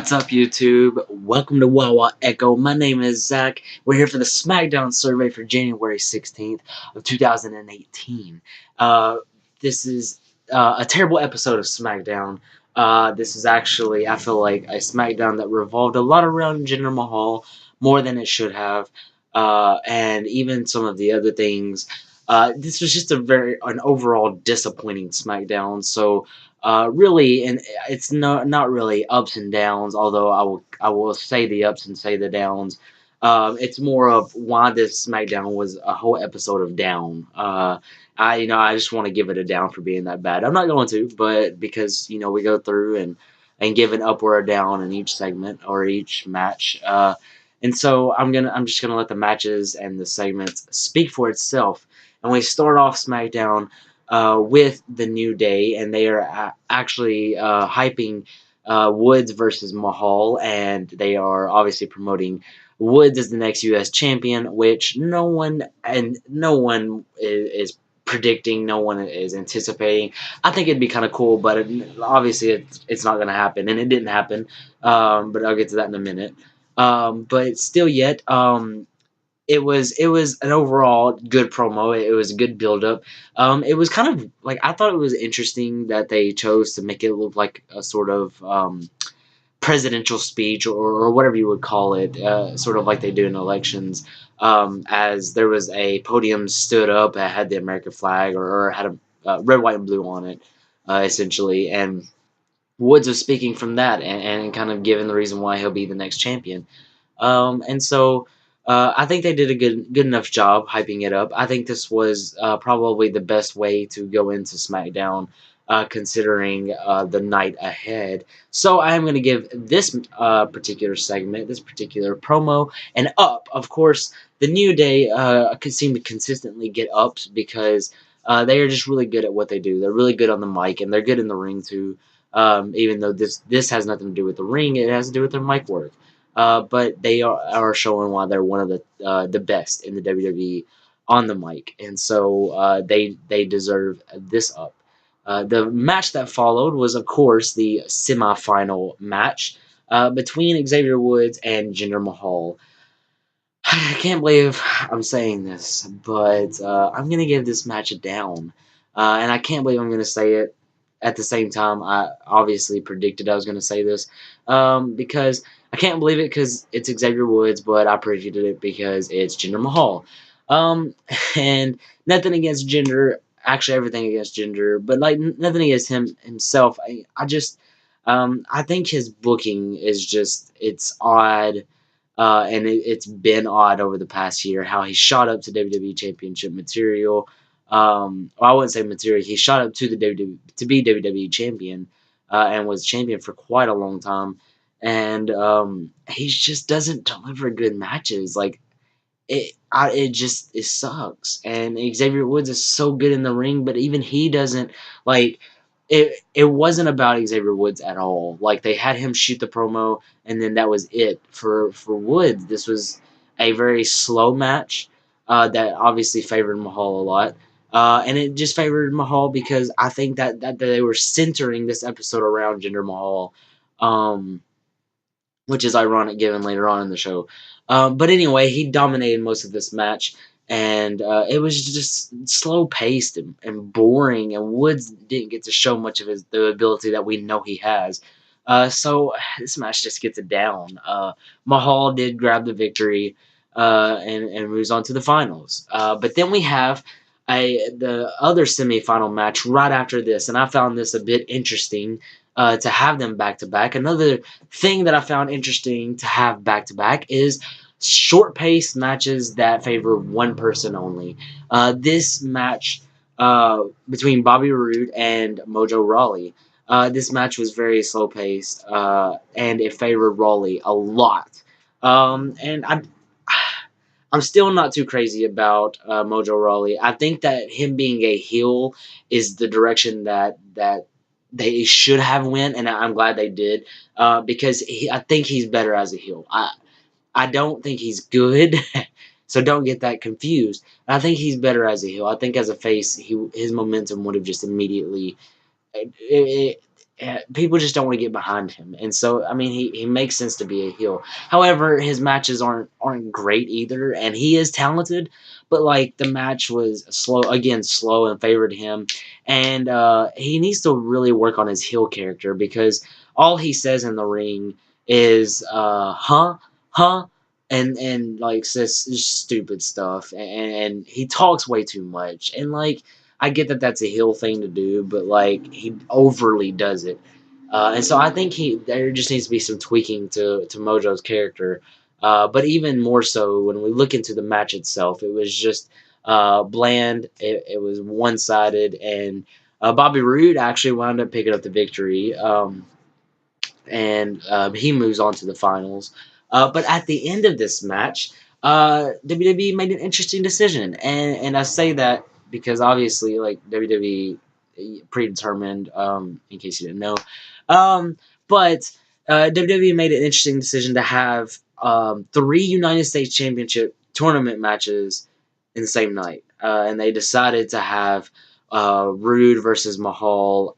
What's up, YouTube? Welcome to Wawa Echo. My name is Zach. We're here for the Smackdown survey for January 16th of 2018. This is a terrible episode of Smackdown. This is actually, I feel like, a Smackdown that revolved a lot around Jinder Mahal, more than it should have, and even some of the other things. This was just an overall disappointing Smackdown. So, really, and it's not really ups and downs. Although I will say the ups and say the downs. It's more of why this SmackDown was a whole episode of down. I just want to give it a down for being that bad. I'm not going to, but because we go through and give an up or a down in each segment or each match. And so I'm just gonna let the matches and the segments speak for itself. And we start off SmackDown with the New Day, and they are actually hyping Woods versus Mahal, and they are obviously promoting Woods as the next U.S. champion, which no one is predicting, no one is anticipating. I think it'd be kind of cool, but obviously it's not going to happen, and it didn't happen. But I'll get to that in a minute. But still, yet. It was an overall good promo. It was a good build up. It was kind of like I thought it was interesting that they chose to make it look like a sort of presidential speech or whatever you would call it, sort of like they do in elections. As there was a podium stood up that had the American flag or had a red, white, and blue on it, essentially, and Woods was speaking from that and kind of giving the reason why he'll be the next champion. And so I think they did a good enough job hyping it up. I think this was probably the best way to go into SmackDown, considering the night ahead. So I am going to give this particular segment, this particular promo, an up. Of course, the New Day could seem to consistently get ups because they are just really good at what they do. They're really good on the mic, and they're good in the ring too. Even though this has nothing to do with the ring, it has to do with their mic work. But they are showing why they're one of the best in the WWE on the mic, and so they deserve this up. The match that followed was, of course, the semifinal match between Xavier Woods and Jinder Mahal. I can't believe I'm saying this, but I'm gonna give this match a down, and I can't believe I'm gonna say it. At the same time, I obviously predicted I was gonna say this, because I can't believe it because it's Xavier Woods, but I predicted it because it's Jinder Mahal. Um, and nothing against Jinder, actually everything against Jinder, but like nothing against him himself. I just, I think his booking is just it's odd. And it's been odd over the past year how he shot up to WWE Championship material. Well, I wouldn't say material. He shot up to the WWE to be WWE Champion, and was champion for quite a long time. And he just doesn't deliver good matches. Like it sucks. And Xavier Woods is so good in the ring, but even he doesn't like. It wasn't about Xavier Woods at all. Like they had him shoot the promo, and then that was it for Woods. This was a very slow match that obviously favored Mahal a lot, and it just favored Mahal because I think that they were centering this episode around Jinder Mahal. Um, which is ironic given later on in the show. But anyway, he dominated most of this match, and it was just slow paced and boring. And Woods didn't get to show much of the ability that we know he has. So this match just gets it down. Mahal did grab the victory, and moves on to the finals. But then we have the other semifinal match right after this, and I found this a bit interesting to have them back to back. Another thing that I found interesting to have back to back is short paced matches that favor one person only. This match between Bobby Roode and Mojo Rawley. This match was very slow paced, and it favored Rawley a lot. And I'm still not too crazy about Mojo Rawley. I think that him being a heel is the direction that they should have went, and I'm glad they did, because I think he's better as a heel. I don't think he's good, so don't get that confused. I think he's better as a heel. I think as a face, his momentum would have just immediately. It, people just don't want to get behind him, and so I mean he makes sense to be a heel. However, his matches aren't great either, and he is talented, but like the match was slow and favored him, and he needs to really work on his heel character because all he says in the ring is huh, and like says stupid stuff, and he talks way too much, and like I get that that's a heel thing to do, but like he overly does it, and so I think he there just needs to be some tweaking to Mojo's character. But even more so when we look into the match itself, it was just bland. It was one sided, and Bobby Roode actually wound up picking up the victory. And he moves on to the finals. But at the end of this match, WWE made an interesting decision, and I say that because obviously, like WWE predetermined. In case you didn't know, but WWE made an interesting decision to have three United States Championship tournament matches in the same night, and they decided to have Rude versus Mahal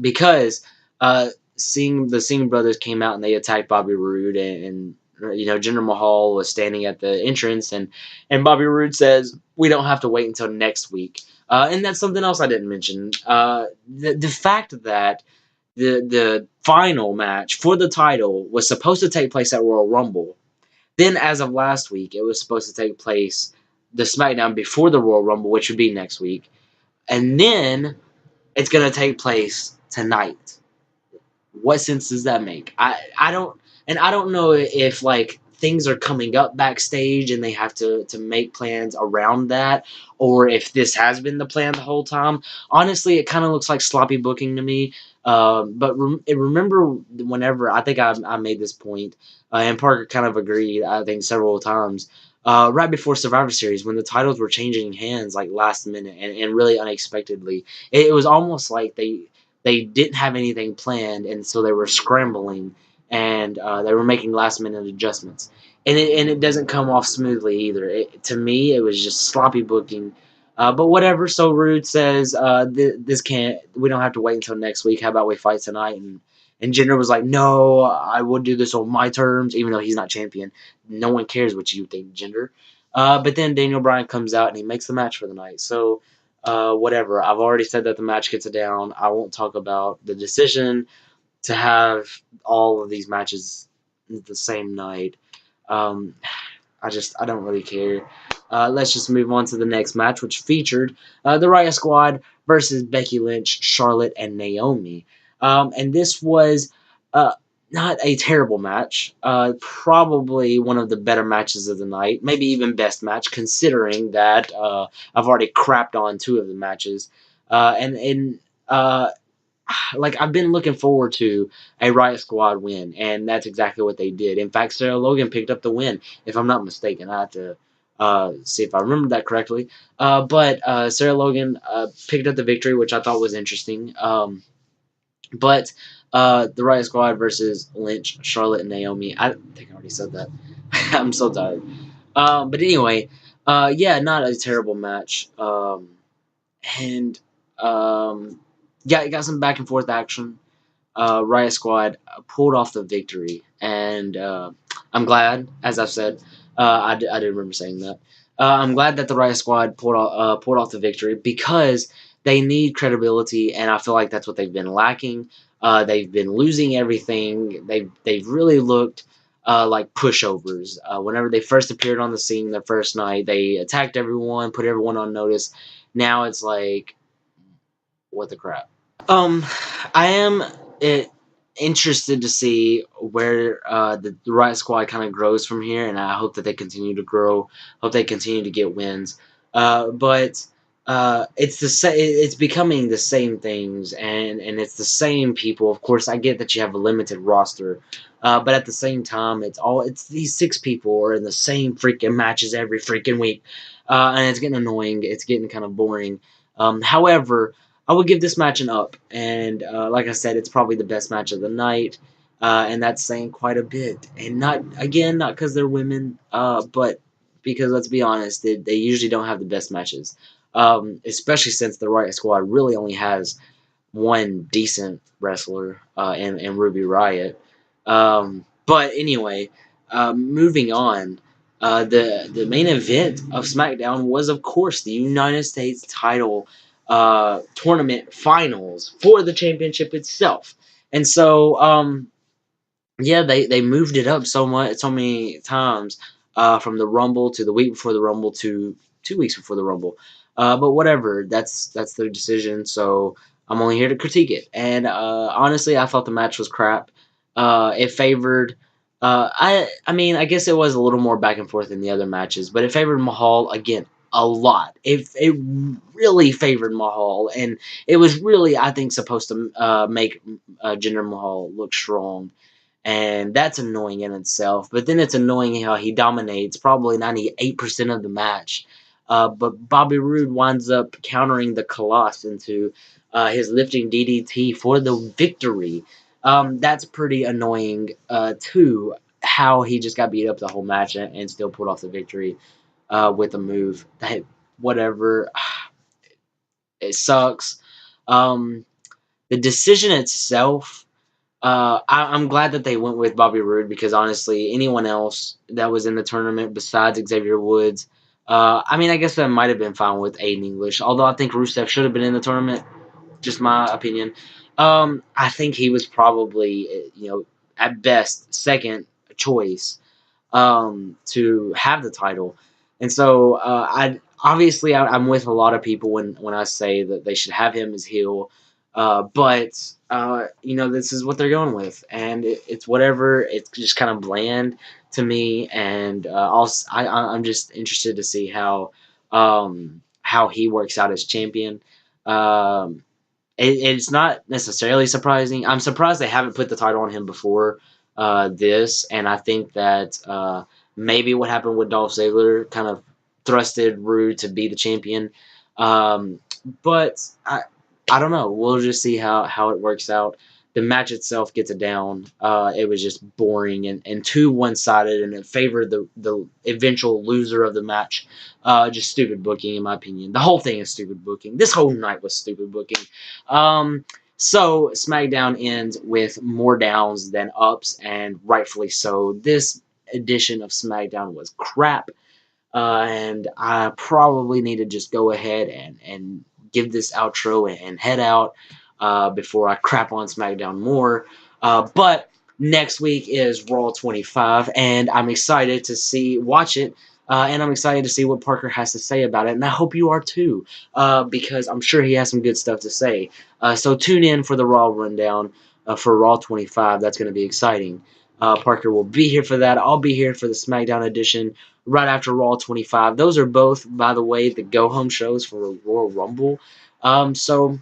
because the Singh brothers came out and they attacked Bobby Roode, and you know Jinder Mahal was standing at the entrance, and Bobby Roode says we don't have to wait until next week, and that's something else I didn't mention. The fact that the final match for the title was supposed to take place at Royal Rumble, then as of last week it was supposed to take place the SmackDown before the Royal Rumble, which would be next week, and then it's gonna take place tonight. What sense does that make? I don't know if like things are coming up backstage and they have to make plans around that, or if this has been the plan the whole time. Honestly, it kind of looks like sloppy booking to me. But remember, whenever I think I made this point, and Parker kind of agreed, I think several times. Right before Survivor Series, when the titles were changing hands like last minute and really unexpectedly, it was almost like they didn't have anything planned, and so they were scrambling, and they were making last minute adjustments, and it doesn't come off smoothly either. To me, it was just sloppy booking. But whatever. So Rude says, "This can't. We don't have to wait until next week. How about we fight tonight?" And Jinder was like, "No, I will do this on my terms, even though he's not champion. No one cares what you think, Jinder." But then Daniel Bryan comes out and he makes the match for the night. So whatever. I've already said that the match gets it down. I won't talk about the decision to have all of these matches the same night. Um, I don't really care. Let's just move on to the next match, which featured the Riot Squad versus Becky Lynch, Charlotte, and Naomi. And this was uh, not a terrible match. Probably one of the better matches of the night. Maybe even best match, considering that I've already crapped on two of the matches. And uh, like I've been looking forward to a Riot Squad win, and that's exactly what they did. In fact, Sarah Logan picked up the win, if I'm not mistaken. I have to see if I remember that correctly. But Sarah Logan picked up the victory, which I thought was interesting. But the Riot Squad versus Lynch, Charlotte, and Naomi. I think I already said that. I'm so tired. But anyway, yeah, not a terrible match. And yeah, it got some back and forth action. Riot Squad pulled off the victory, and I'm glad, as I've said, I do remember saying that. I'm glad that the Riot Squad pulled off the victory because they need credibility, and I feel like that's what they've been lacking. They've been losing everything. They've really looked like pushovers. Whenever they first appeared on the scene the first night, they attacked everyone, put everyone on notice. Now it's like, what the crap? Um, I am it, interested to see where the Riot Squad kind of grows from here, and I hope that they continue to grow. Hope they continue to get wins. But it's it's becoming the same things, and it's the same people. Of course, I get that you have a limited roster, but at the same time, it's these six people are in the same freaking matches every freaking week, and it's getting annoying. It's getting kind of boring. However, I would give this match an up, and like I said, it's probably the best match of the night, and that's saying quite a bit. And not because they're women, but because let's be honest, they usually don't have the best matches, especially since the Riot Squad really only has one decent wrestler in Ruby Riot. But anyway, moving on. The main event of SmackDown was, of course, the United States title tournament finals for the championship itself. And so, yeah, they moved it up so many times from the Rumble to the week before the Rumble to 2 weeks before the Rumble. But whatever, that's their decision. So I'm only here to critique it. And honestly, I thought the match was crap. It favored. I mean, I guess it was a little more back and forth than the other matches, but it favored Mahal again a lot. It really favored Mahal, and it was really, I think, supposed to make Jinder Mahal look strong, and that's annoying in itself. But then it's annoying how he dominates probably 98% of the match. But Bobby Roode winds up countering the Colossus into his lifting DDT for the victory. That's pretty annoying too. How he just got beat up the whole match and still pulled off the victory with a move. That whatever, it sucks. Um, the decision itself, I'm glad that they went with Bobby Roode because honestly, anyone else that was in the tournament besides Xavier Woods, I mean, I guess that might have been fine with Aiden English. Although I think Rusev should have been in the tournament, just my opinion. I think he was probably, at best second choice to have the title. And so I'm with a lot of people when I say that they should have him as heel. But this is what they're going with, and it's whatever. It's just kind of bland to me, and I'm just interested to see how he works out as champion. Um, it's not necessarily surprising. I'm surprised they haven't put the title on him before this, and I think that maybe what happened with Dolph Ziggler kind of thrusted Rude to be the champion. Um, but I don't know. We'll just see how it works out. The match itself gets it down. It was just boring and too one sided, and it favored the eventual loser of the match. Just stupid booking, in my opinion. The whole thing is stupid booking. This whole night was stupid booking. Um, so SmackDown ends with more downs than ups, and rightfully so. This edition of SmackDown was crap, and I probably need to just go ahead and give this outro and head out before I crap on SmackDown more. But next week is Raw 25, and I'm excited to watch it. And I'm excited to see what Parker has to say about it, and I hope you are too, because I'm sure he has some good stuff to say. So tune in for the Raw rundown for Raw 25. That's going to be exciting. Parker will be here for that. I'll be here for the SmackDown edition right after Raw 25. Those are both, by the way, the go-home shows for Royal Rumble. So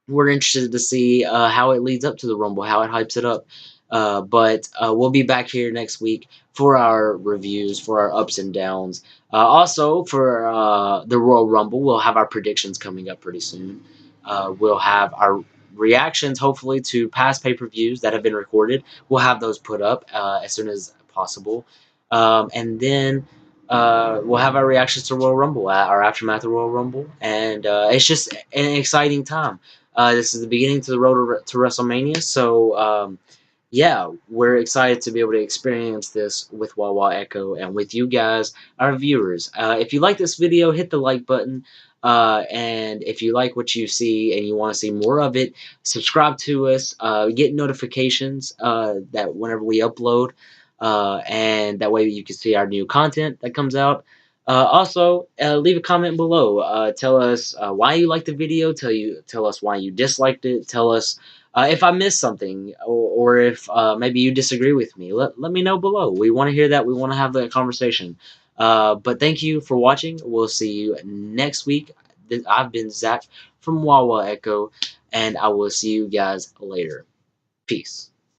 we're interested to see how it leads up to the Rumble, how it hypes it up. But we'll be back here next week for our reviews, for our ups and downs. Also, for the Royal Rumble, we'll have our predictions coming up pretty soon. We'll have our reactions, hopefully, to past pay-per-views that have been recorded. We'll have those put up as soon as possible. And then we'll have our reactions to Royal Rumble, our aftermath of Royal Rumble. And it's just an exciting time. This is the beginning to the road to WrestleMania, so yeah, we're excited to be able to experience this with Wawa Echo and with you guys, our viewers. If you like this video, hit the like button. And if you like what you see and you want to see more of it, subscribe to us. Get notifications that whenever we upload, and that way you can see our new content that comes out. Also, leave a comment below. Tell us why you liked the video. Tell us why you disliked it. Tell us if I missed something, or if maybe you disagree with me. Let me know below. We want to hear that. We want to have that conversation. But thank you for watching. We'll see you next week. I've been Zach from Wawa Echo, and I will see you guys later. Peace.